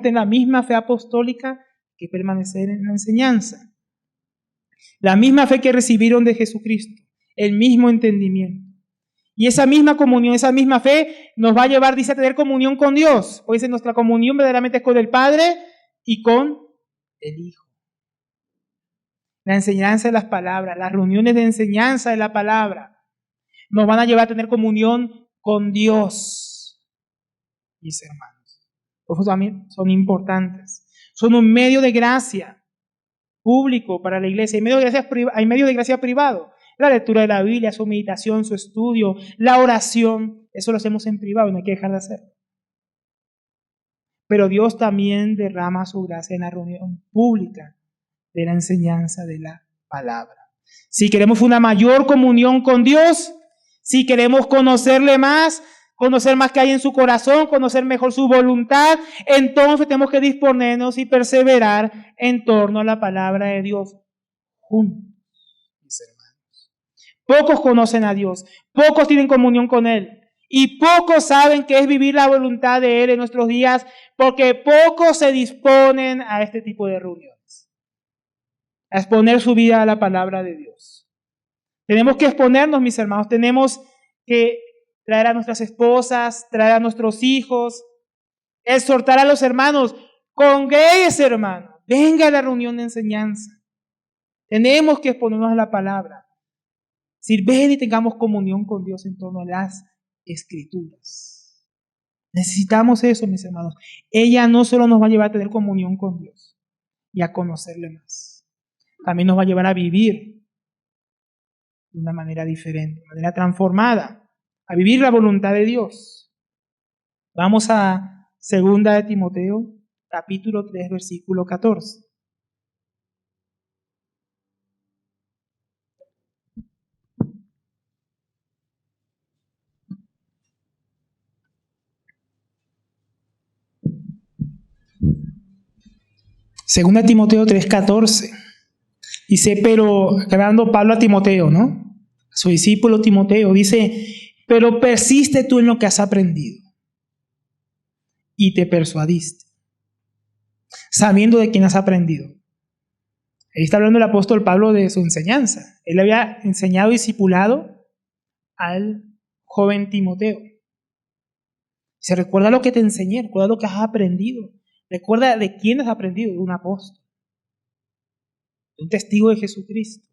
tener la misma fe apostólica que permanecer en la enseñanza. La misma fe que recibieron de Jesucristo, el mismo entendimiento. Y esa misma comunión, esa misma fe nos va a llevar, dice, a tener comunión con Dios. Pues dice, nuestra comunión verdaderamente es con el Padre y con el Hijo. La enseñanza de las palabras, las reuniones de enseñanza de la palabra, nos van a llevar a tener comunión con Dios, mis hermanos. Por eso también son importantes. Son un medio de gracia público para la iglesia. Hay medio de gracia privado. La lectura de la Biblia, su meditación, su estudio, la oración, eso lo hacemos en privado y no hay que dejar de hacerlo. Pero Dios también derrama su gracia en la reunión pública de la enseñanza de la palabra. Si queremos una mayor comunión con Dios, si queremos conocerle más, conocer más que hay en su corazón, conocer mejor su voluntad, entonces tenemos que disponernos y perseverar en torno a la palabra de Dios juntos, mis hermanos. Pocos conocen a Dios, pocos tienen comunión con Él y pocos saben qué es vivir la voluntad de Él en nuestros días, porque pocos se disponen a este tipo de reuniones, a exponer su vida a la palabra de Dios. Tenemos que exponernos, mis hermanos, tenemos que traer a nuestras esposas, traer a nuestros hijos, exhortar a los hermanos, congréguese, hermano, venga a la reunión de enseñanza. Tenemos que exponernos a la palabra. Ven y tengamos comunión con Dios en torno a las Escrituras. Necesitamos eso, mis hermanos. Ella no solo nos va a llevar a tener comunión con Dios y a conocerle más, también nos va a llevar a vivir de una manera diferente, de manera transformada, a vivir la voluntad de Dios. Vamos a 2 de Timoteo, capítulo 3, versículo 14. Segunda Timoteo 3:14. Dice, pero, hablando Pablo a Timoteo, ¿no? A su discípulo Timoteo, dice, pero persiste tú en lo que has aprendido y te persuadiste, sabiendo de quién has aprendido. Ahí está hablando el apóstol Pablo de su enseñanza. Él había enseñado y discipulado al joven Timoteo. Se recuerda lo que te enseñé, recuerda lo que has aprendido. Recuerda de quién has aprendido, de un apóstol, de un testigo de Jesucristo.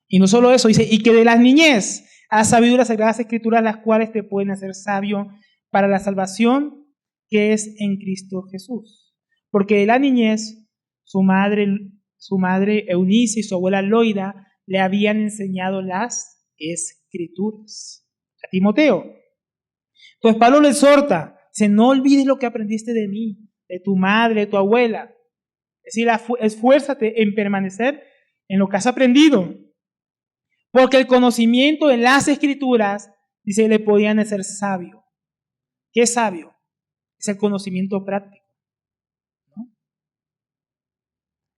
Y no solo eso, dice, y que de la niñez has sabido las sagradas escrituras, las cuales te pueden hacer sabio para la salvación que es en Cristo Jesús. Porque de la niñez, su madre Eunice y su abuela Loida le habían enseñado las escrituras a Timoteo. Entonces Pablo le exhorta, dice, no olvides lo que aprendiste de mí, de tu madre, de tu abuela. Es decir, esfuérzate en permanecer en lo que has aprendido. Porque el conocimiento en las escrituras, dice, le podían hacer sabio. ¿Qué es sabio? Es el conocimiento práctico, ¿no?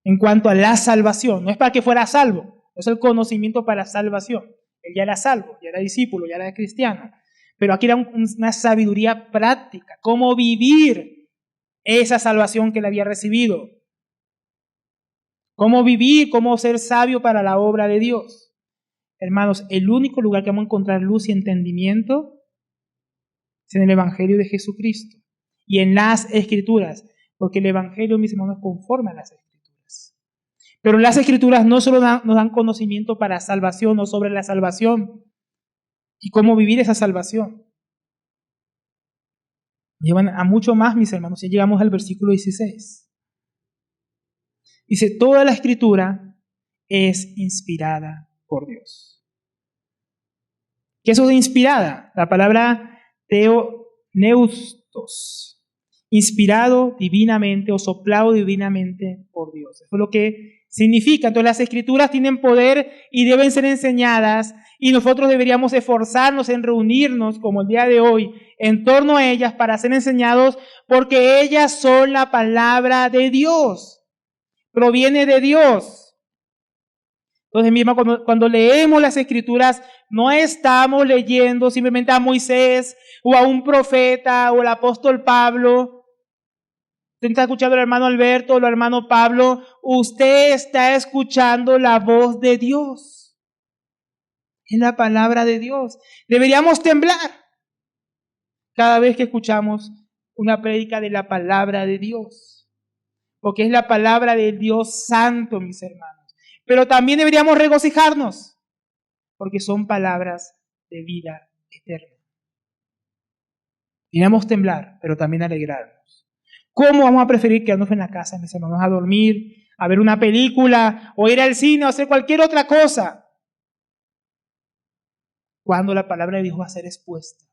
En cuanto a la salvación, no es para que fuera salvo, es el conocimiento para salvación. Él ya era salvo, ya era discípulo, ya era cristiano. Pero aquí era una sabiduría práctica, cómo vivir esa salvación que él había recibido. Cómo vivir, cómo ser sabio para la obra de Dios. Hermanos, el único lugar que vamos a encontrar luz y entendimiento es en el Evangelio de Jesucristo y en las Escrituras, porque el Evangelio, mis hermanos, conforma a las Escrituras. Pero las Escrituras no solo nos dan conocimiento para salvación o sobre la salvación y cómo vivir esa salvación. Llevan a mucho más, mis hermanos, y llegamos al versículo 16. Dice, toda la Escritura es inspirada por Dios. ¿Qué es eso de inspirada? La palabra Theopneustos, inspirado divinamente o soplado divinamente por Dios. Eso es lo que significa. Entonces las Escrituras tienen poder y deben ser enseñadas, y nosotros deberíamos esforzarnos en reunirnos, como el día de hoy, en torno a ellas para ser enseñados, porque ellas son la palabra de Dios. Proviene de Dios. Entonces, mismo cuando leemos las Escrituras, no estamos leyendo simplemente a Moisés o a un profeta o al apóstol Pablo. Usted está escuchando al hermano Alberto o al hermano Pablo. Usted está escuchando la voz de Dios. Es la palabra de Dios. Deberíamos temblar cada vez que escuchamos una prédica de la palabra de Dios. Porque es la palabra del Dios santo, mis hermanos. Pero también deberíamos regocijarnos, porque son palabras de vida eterna. Deberíamos temblar, pero también alegrarnos. ¿Cómo vamos a preferir quedarnos en la casa, mis hermanos, a dormir, a ver una película, o ir al cine, o hacer cualquier otra cosa, cuando la palabra de Dios va a ser expuesta?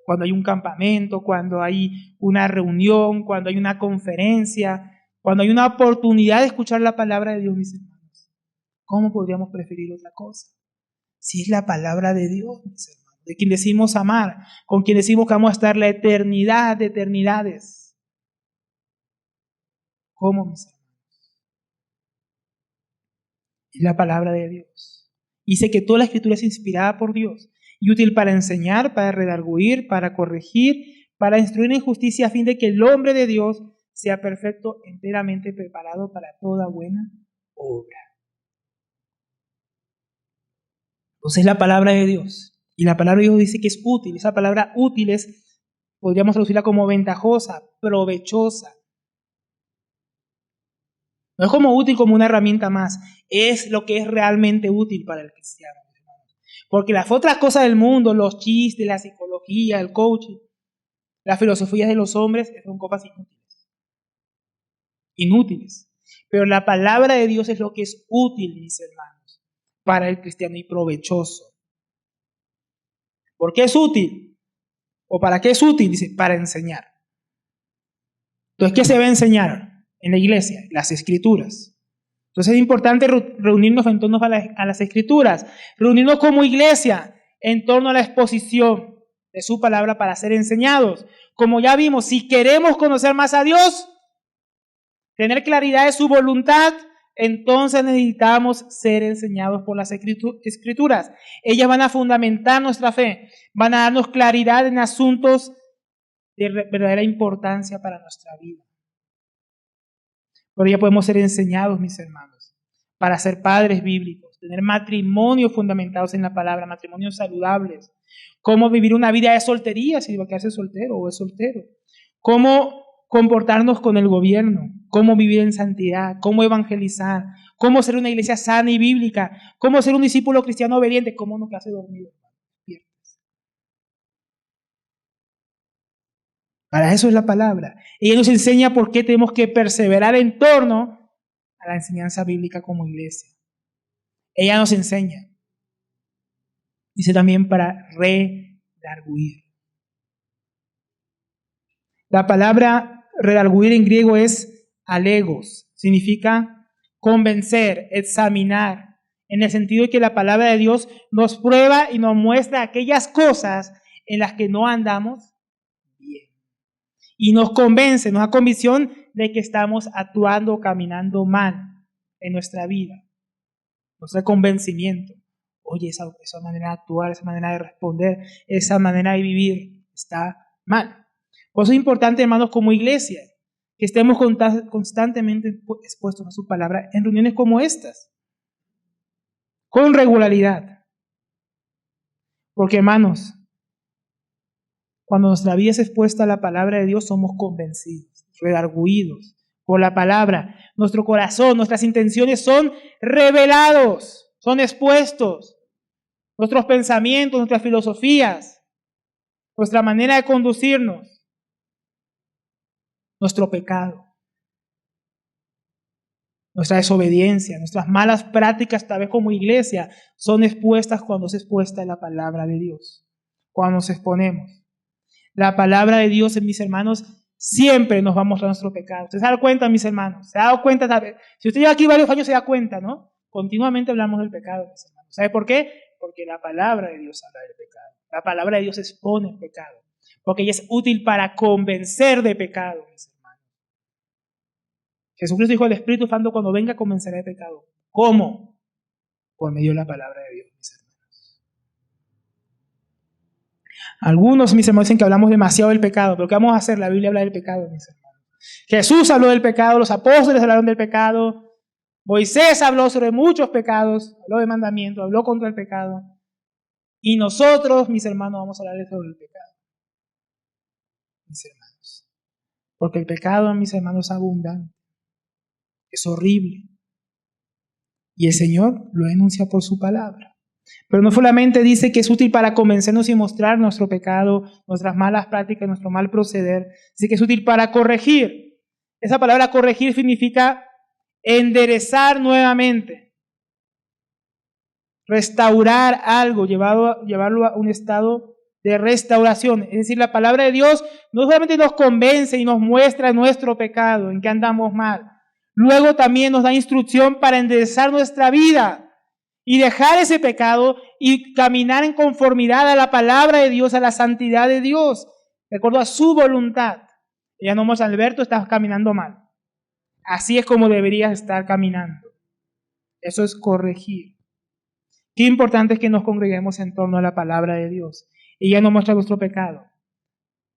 Cuando hay un campamento, cuando hay una reunión, cuando hay una conferencia, cuando hay una oportunidad de escuchar la palabra de Dios, mis hermanos. ¿Cómo podríamos preferir otra cosa? Si es la palabra de Dios, mis hermanos, de quien decimos amar, con quien decimos que vamos a estar la eternidad de eternidades. ¿Cómo, mis hermanos? Es la palabra de Dios. Dice que toda la Escritura es inspirada por Dios y útil para enseñar, para redarguir, para corregir, para instruir en justicia, a fin de que el hombre de Dios sea perfecto, enteramente preparado para toda buena obra. Entonces es la palabra de Dios. Y la palabra de Dios dice que es útil. Esa palabra útil podríamos traducirla como ventajosa, provechosa. No es como útil como una herramienta más. Es lo que es realmente útil para el cristiano. Porque las otras cosas del mundo, los chistes, la psicología, el coaching, las filosofías de los hombres, son cosas inútiles. Inútiles. Pero la palabra de Dios es lo que es útil, mis hermanos, para el cristiano y provechoso. ¿Por qué es útil? ¿O para qué es útil? Dice, para enseñar. Entonces, ¿qué se va a enseñar en la iglesia? Las Escrituras. Entonces es importante reunirnos en torno a las Escrituras, reunirnos como iglesia en torno a la exposición de su palabra para ser enseñados. Como ya vimos, si queremos conocer más a Dios, tener claridad de su voluntad, entonces necesitamos ser enseñados por las Escrituras. Ellas van a fundamentar nuestra fe, van a darnos claridad en asuntos de verdadera importancia para nuestra vida. Por ello podemos ser enseñados, mis hermanos, para ser padres bíblicos, tener matrimonios fundamentados en la palabra, matrimonios saludables, cómo vivir una vida de soltería, si va a quedarse soltero o es soltero, cómo comportarnos con el gobierno, cómo vivir en santidad, cómo evangelizar, cómo ser una iglesia sana y bíblica, cómo ser un discípulo cristiano obediente, cómo no quedarse dormido. Para eso es la palabra. Ella nos enseña por qué tenemos que perseverar en torno a la enseñanza bíblica como iglesia. Ella nos enseña. Dice también para redarguir. La palabra redarguir en griego es alegos. Significa convencer, examinar, en el sentido de que la palabra de Dios nos prueba y nos muestra aquellas cosas en las que no andamos bien. Y nos convence, nos da convicción de que estamos actuando o caminando mal en nuestra vida. Nos da convencimiento. Oye, esa manera de actuar, esa manera de responder, esa manera de vivir está mal. Por eso es importante, hermanos, como iglesia, que estemos constantemente expuestos a su palabra en reuniones como estas, con regularidad. Porque, hermanos, cuando nuestra vida es expuesta a la palabra de Dios, somos convencidos, redarguidos por la palabra. Nuestro corazón, nuestras intenciones son revelados, son expuestos. Nuestros pensamientos, nuestras filosofías, nuestra manera de conducirnos, nuestro pecado, nuestra desobediencia, nuestras malas prácticas, tal vez como iglesia, son expuestas cuando se expuesta la palabra de Dios, cuando nos exponemos. La palabra de Dios, mis hermanos, siempre nos va a mostrar nuestro pecado. ¿Se da cuenta, mis hermanos? ¿Se ha dado cuenta? Si usted lleva aquí varios años, se da cuenta, ¿no? Continuamente hablamos del pecado, mis hermanos. ¿Sabe por qué? Porque la palabra de Dios habla del pecado. La palabra de Dios expone el pecado. Porque ella es útil para convencer de pecado, mis hermanos. Jesucristo dijo: el Espíritu Santo cuando venga convencerá de pecado. ¿Cómo? Por medio de la palabra de Dios, mis hermanos. Algunos, mis hermanos, dicen que hablamos demasiado del pecado, pero ¿qué vamos a hacer? La Biblia habla del pecado, mis hermanos. Jesús habló del pecado, los apóstoles hablaron del pecado, Moisés habló sobre muchos pecados, habló de mandamientos, habló contra el pecado. Y nosotros, mis hermanos, vamos a hablar sobre el pecado, mis hermanos. Porque el pecado, mis hermanos, es abundante, es horrible. Y el Señor lo enuncia por su palabra. Pero no solamente dice que es útil para convencernos y mostrar nuestro pecado, nuestras malas prácticas, nuestro mal proceder, dice que es útil para corregir. Esa palabra corregir significa enderezar nuevamente, restaurar algo, llevarlo a un estado de restauración. Es decir, la palabra de Dios no solamente nos convence y nos muestra nuestro pecado, en que andamos mal, luego también nos da instrucción para enderezar nuestra vida y dejar ese pecado y caminar en conformidad a la palabra de Dios, a la santidad de Dios, de acuerdo a su voluntad. Ya no, Alberto, estás caminando mal. Así es como deberías estar caminando. Eso es corregir. Qué importante es que nos congreguemos en torno a la palabra de Dios. Ella nos muestra nuestro pecado,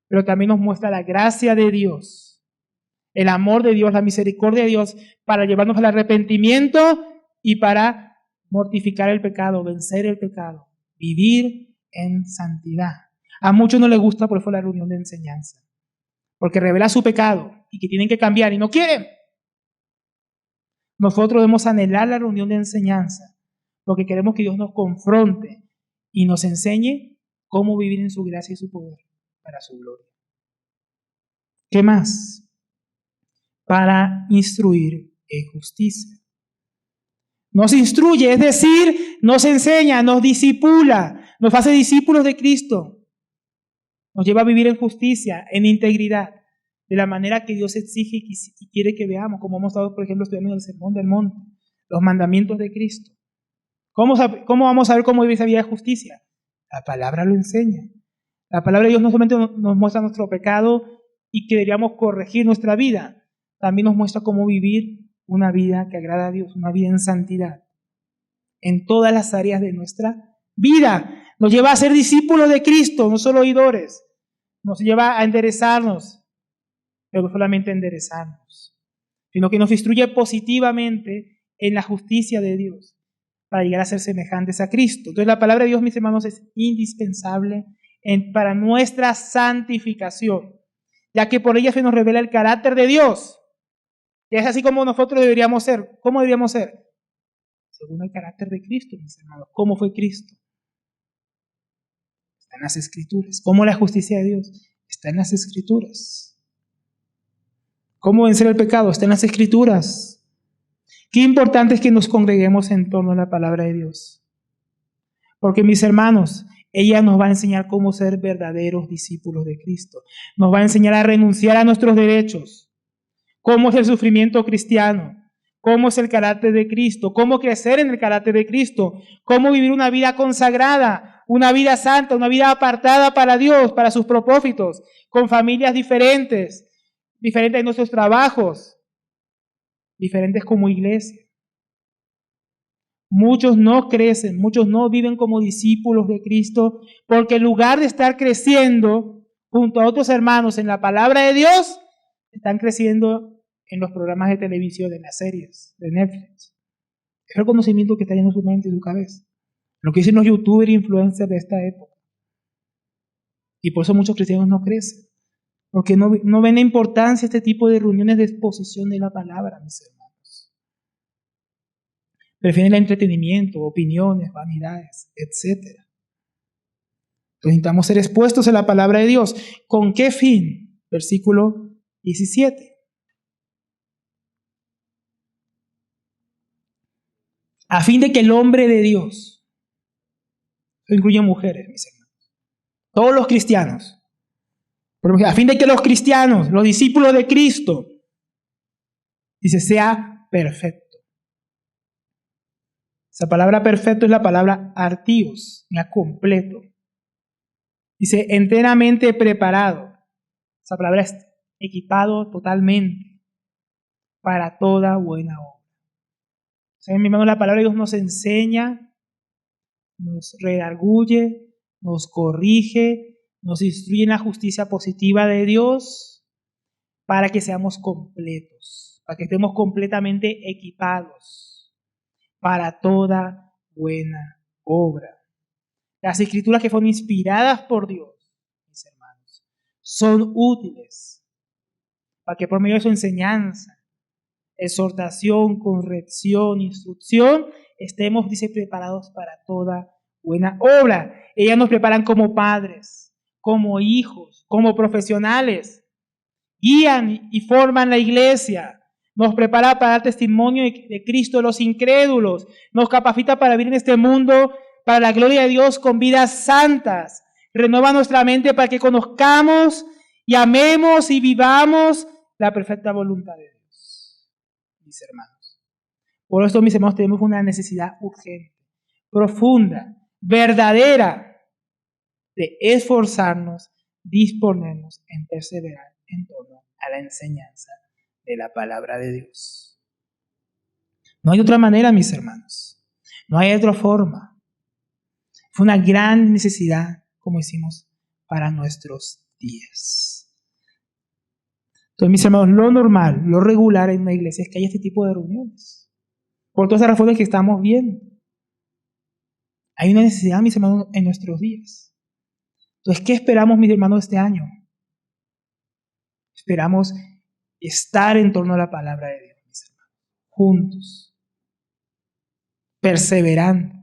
pero también nos muestra la gracia de Dios, el amor de Dios, la misericordia de Dios, para llevarnos al arrepentimiento y para mortificar el pecado, vencer el pecado, vivir en santidad. A muchos no les gusta, por eso, la reunión de enseñanza, porque revela su pecado y que tienen que cambiar y no quieren. Nosotros debemos anhelar la reunión de enseñanza, porque queremos que Dios nos confronte y nos enseñe cómo vivir en su gracia y su poder para su gloria. ¿Qué más? Para instruir en justicia. Nos instruye, es decir, nos enseña, nos discipula, nos hace discípulos de Cristo. Nos lleva a vivir en justicia, en integridad, de la manera que Dios exige y quiere que veamos, como hemos estado, por ejemplo, estudiando el Sermón del Monte, los mandamientos de Cristo. ¿Cómo vamos a ver cómo vivir esa vida de justicia? La palabra lo enseña. La palabra de Dios no solamente nos muestra nuestro pecado y que deberíamos corregir nuestra vida, también nos muestra cómo vivir una vida que agrada a Dios, una vida en santidad, en todas las áreas de nuestra vida. Nos lleva a ser discípulos de Cristo, no solo oidores. Nos lleva a enderezarnos, pero no solamente a enderezarnos, sino que nos instruye positivamente en la justicia de Dios para llegar a ser semejantes a Cristo. Entonces la palabra de Dios, mis hermanos, es indispensable para nuestra santificación, ya que por ella se nos revela el carácter de Dios. Y es así como nosotros deberíamos ser. ¿Cómo deberíamos ser? Según el carácter de Cristo, mis hermanos. ¿Cómo fue Cristo? Está en las Escrituras. ¿Cómo la justicia de Dios? Está en las Escrituras. ¿Cómo vencer el pecado? Está en las Escrituras. Qué importante es que nos congreguemos en torno a la palabra de Dios. Porque, mis hermanos, ella nos va a enseñar cómo ser verdaderos discípulos de Cristo. Nos va a enseñar a renunciar a nuestros derechos. Cómo es el sufrimiento cristiano, cómo es el carácter de Cristo, cómo crecer en el carácter de Cristo, cómo vivir una vida consagrada, una vida santa, una vida apartada para Dios, para sus propósitos, con familias diferentes en nuestros trabajos, diferentes como iglesia. Muchos no crecen, muchos no viven como discípulos de Cristo, porque en lugar de estar creciendo junto a otros hermanos en la palabra de Dios, están creciendo en los programas de televisión, en las series de Netflix. Es el conocimiento que está en su mente y su cabeza. Lo que dicen los youtubers e influencers de esta época. Y por eso muchos cristianos no crecen. Porque no ven la importancia de este tipo de reuniones de exposición de la palabra, mis hermanos. Prefieren el entretenimiento, opiniones, vanidades, etc. Entonces necesitamos ser expuestos a la palabra de Dios. ¿Con qué fin? Versículo 17. A fin de que el hombre de Dios, eso incluye mujeres, mis hermanos, todos los cristianos, A fin de que los cristianos, los discípulos de Cristo, dice, sea perfecto. Esa palabra perfecto es la palabra artios, ya completo. Dice, enteramente preparado. Esa palabra es equipado totalmente para toda buena obra. O sea, mi hermano, la palabra de Dios nos enseña, nos redarguye, nos corrige, nos instruye en la justicia positiva de Dios para que seamos completos, para que estemos completamente equipados para toda buena obra. Las escrituras que fueron inspiradas por Dios, mis hermanos, son útiles para que por medio de su enseñanza, exhortación, corrección, instrucción, estemos, dice, preparados para toda buena obra. Ellas nos preparan como padres, como hijos, como profesionales, guían y forman la iglesia, nos prepara para dar testimonio de Cristo a los incrédulos, nos capacita para vivir en este mundo para la gloria de Dios con vidas santas, renueva nuestra mente para que conozcamos y amemos y vivamos la perfecta voluntad de Dios, mis hermanos. Por esto, mis hermanos, tenemos una necesidad urgente, profunda, verdadera, de esforzarnos, disponernos en perseverar en torno a la enseñanza de la palabra de Dios. No hay otra manera, mis hermanos. No hay otra forma. Fue una gran necesidad, como decimos, para nuestros días. Entonces, mis hermanos, lo normal, lo regular en una iglesia es que haya este tipo de reuniones. Por todas las razones que estamos viendo. Hay una necesidad, mis hermanos, en nuestros días. Entonces, ¿qué esperamos, mis hermanos, este año? Esperamos estar en torno a la palabra de Dios, mis hermanos, juntos, perseverando,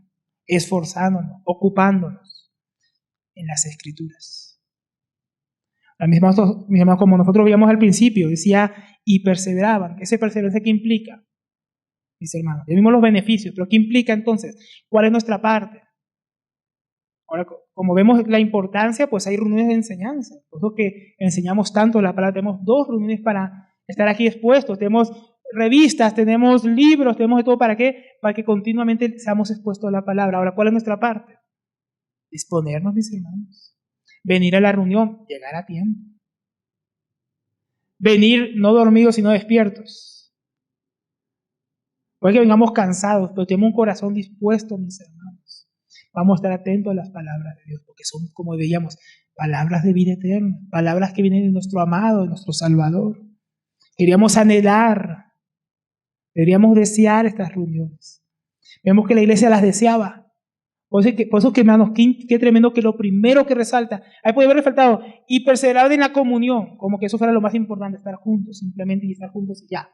esforzándonos, ocupándonos en las Escrituras. Mis hermanos, como nosotros veíamos al principio, decía, y perseveraban. ¿Esa perseverancia qué implica? Mis hermanos, ya vimos los beneficios, pero ¿qué implica entonces? ¿Cuál es nuestra parte? Ahora, como vemos la importancia, pues hay reuniones de enseñanza. Por eso que enseñamos tanto la palabra. Tenemos 2 reuniones para estar aquí expuestos. Tenemos revistas, tenemos libros, tenemos de todo. ¿Para qué? Para que continuamente seamos expuestos a la palabra. Ahora, ¿cuál es nuestra parte? Disponernos, mis hermanos. Venir a la reunión, llegar a tiempo. Venir no dormidos, sino despiertos. Puede que vengamos cansados, pero tenemos un corazón dispuesto, mis hermanos. Vamos a estar atentos a las palabras de Dios, porque son, como veíamos, palabras de vida eterna, palabras que vienen de nuestro amado, de nuestro Salvador. Queríamos anhelar, deberíamos desear estas reuniones. Vemos que la iglesia las deseaba. Por eso que hermanos, qué tremendo que lo primero que resalta, ahí puede haber resaltado, y perseverar en la comunión, como que eso fuera lo más importante, estar juntos, simplemente y estar juntos y ya.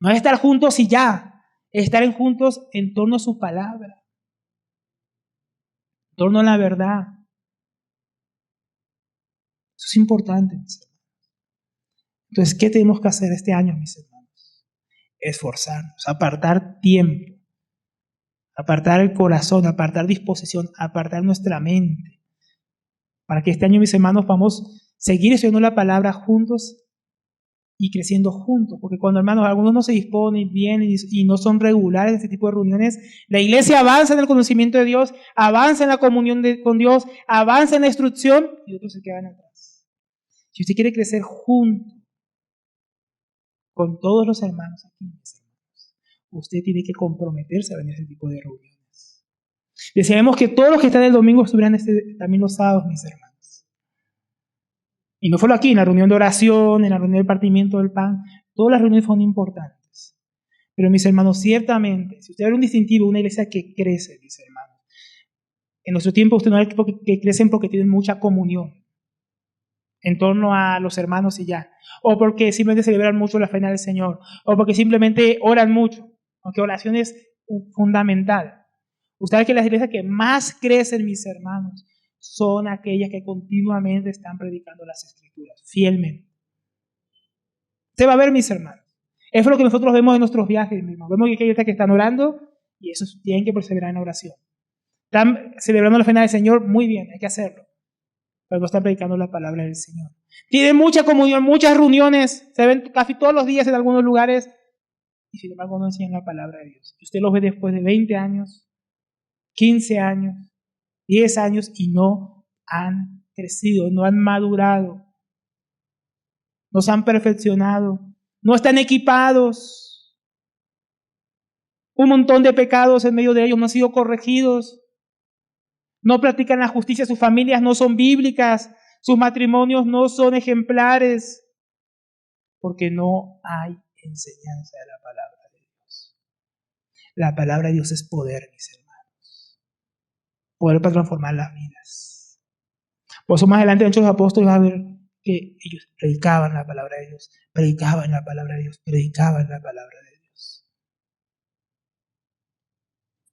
No es estar juntos y ya, es estar juntos en torno a su palabra. En torno a la verdad. Eso es importante, mis hermanos. Entonces, ¿qué tenemos que hacer este año, mis hermanos? Esforzarnos, apartar tiempo, apartar el corazón, apartar disposición, apartar nuestra mente, para que este año, mis hermanos, podamos seguir estudiando la palabra juntos y creciendo juntos, porque cuando, hermanos, algunos no se disponen bien y no son regulares en este tipo de reuniones, la iglesia avanza en el conocimiento de Dios, avanza en la comunión con Dios, avanza en la instrucción y otros se quedan atrás. Si usted quiere crecer junto con todos los hermanos aquí, mis hermanos, usted tiene que comprometerse a venir a este tipo de reuniones. Deseamos que todos los que están el domingo estuvieran también los sábados, mis hermanos. Y no solo aquí, en la reunión de oración, en la reunión del partimiento del pan, todas las reuniones son importantes. Pero mis hermanos, ciertamente, si usted ve un distintivo, una iglesia que crece, mis hermanos, en nuestro tiempo usted no ve que crecen porque tienen mucha comunión en torno a los hermanos y ya, o porque simplemente celebran mucho la cena del Señor, o porque simplemente oran mucho, aunque oración es fundamental. Usted ve que las iglesias que más crecen, mis hermanos, son aquellas que continuamente están predicando las Escrituras, fielmente. Usted va a ver, mis hermanos. Eso es lo que nosotros vemos en nuestros viajes, mis hermanos. Vemos que hay iglesias que están orando y esos tienen que perseverar en oración. Están celebrando la cena del Señor, muy bien, hay que hacerlo. pero no están predicando la palabra del Señor. Tienen mucha comunión, muchas reuniones, se ven casi todos los días en algunos lugares, y sin embargo no enseñan la palabra de Dios. Y usted los ve después de 20 años, 15 años, 10 años, y no han crecido, no han madurado, no se han perfeccionado, no están equipados. Un montón de pecados en medio de ellos no han sido corregidos. No practican la justicia, sus familias no son bíblicas, sus matrimonios no son ejemplares, porque no hay enseñanza de la palabra de Dios. La palabra de Dios es poder, mis hermanos. Poder para transformar las vidas. Por eso más adelante en Hechos de los Apóstoles va a ver que ellos predicaban la palabra de Dios, predicaban la palabra de Dios, predicaban la palabra de Dios.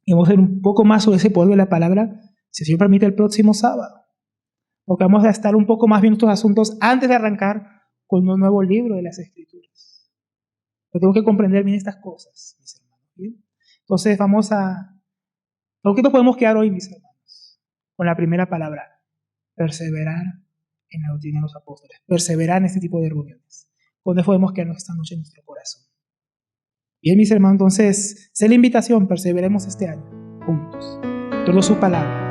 Y vamos a ver un poco más sobre ese poder de la palabra, si el Señor permite, el próximo sábado. Porque vamos a estar un poco más viendo estos asuntos antes de arrancar con un nuevo libro de las Escrituras. Pero tengo que comprender bien estas cosas, mis hermanos. ¿Bien? Entonces vamos a... ¿Por qué nos podemos quedar hoy, mis hermanos? Con la primera palabra, perseverar en la doctrina de los apóstoles, perseverar en este tipo de reuniones. ¿Con qué podemos quedarnos esta noche en nuestro corazón? Bien, mis hermanos, entonces, sé la invitación, perseveremos este año, juntos. Todo su palabra.